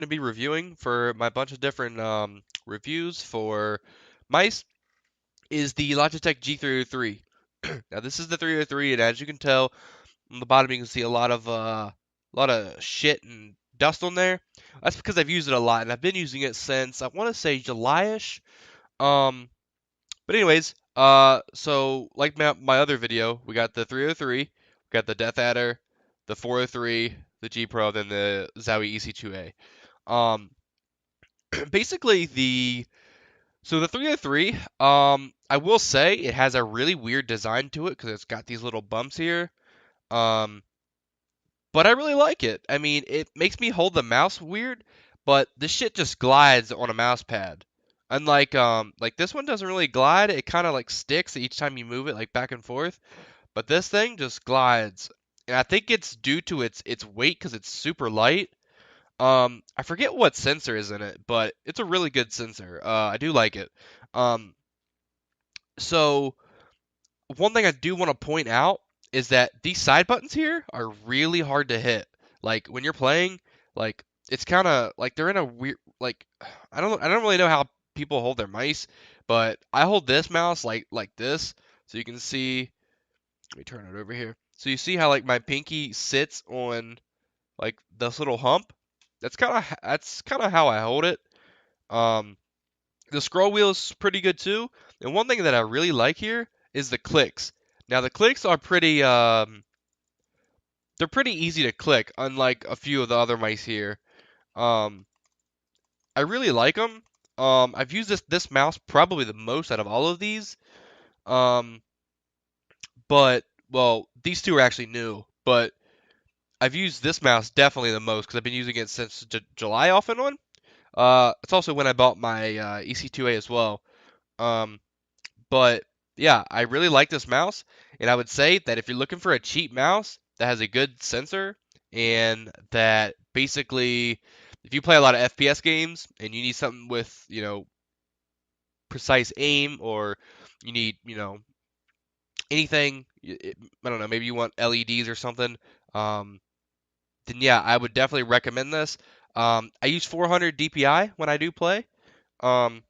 to be reviewing for my bunch of different reviews for mice is the Logitech G303. Now this is the 303, and as you can tell on the bottom, you can see a lot of shit and dust on there. That's because I've used it a lot, and I've been using it since I want to say July-ish. Um, but anyways, so like my other video, we got the 303, we got the Death Adder, the 403, the G Pro, then the Zowie EC2A. Um, basically the 303, I will say it has a really weird design to it because it's got these little bumps here. Um, but I really like it. I mean, it makes me hold the mouse weird, but this shit just glides on a mouse pad. Unlike like this one doesn't really glide. It kind of like sticks each time you move it like back and forth. But this thing just glides. And I think it's due to its weight because it's super light. I forget what sensor is in it, but it's a really good sensor. I do like it. Um, so one thing I do want to point out is that these side buttons here are really hard to hit. Like when you're playing, like it's kind of like they're in a weird like I don't really know how people hold their mice, but I hold this mouse like this, so you can see. Let me turn it over here. So you see how like my pinky sits on like this little hump. That's kind of how I hold it. Um, the scroll wheel is pretty good too. And one thing that I really like here is the clicks. Now the clicks are they're pretty easy to click, unlike a few of the other mice here. Um, I really like them. I've used this mouse probably the most out of all of these. Um, but well, these two are actually new, but I've used this mouse definitely the most because I've been using it since July off and on. It's also when I bought my EC2A as well. Um, but yeah, I really like this mouse, and I would say that if you're looking for a cheap mouse that has a good sensor and that basically, if you play a lot of FPS games and you need something with, precise aim or you need, anything, I don't know, maybe you want LEDs or something, um, then yeah, I would definitely recommend this. I use 400 DPI when I do play. Um,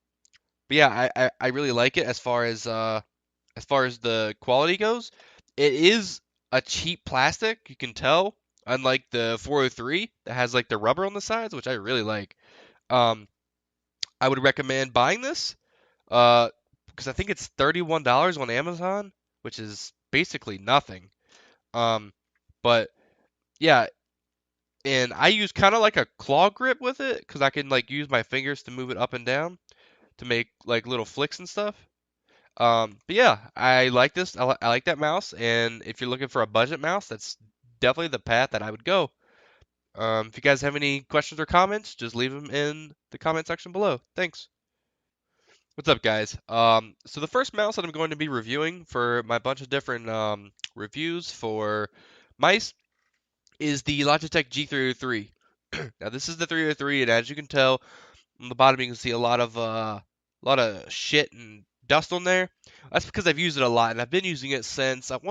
but yeah, I really like it as far as the quality goes. It is a cheap plastic, you can tell, unlike the 403 that has like the rubber on the sides, which I really like. Um, I would recommend buying this because I think it's $31 on Amazon, which is basically nothing. Um, but yeah, and I use kind of like a claw grip with it because I can like use my fingers to move it up and down to make like little flicks and stuff. But yeah, I like this. I like that mouse, and if you're looking for a budget mouse, that's definitely the path that I would go. If you guys have any questions or comments, just leave them in the comment section below. Thanks. What's up, guys? So the first mouse that I'm going to be reviewing for my bunch of different reviews for mice is the Logitech G303. Now this is the 303, and as you can tell on the bottom, you can see a lot of shit and dust on there. That's because I've used it a lot, and I've been using it since I want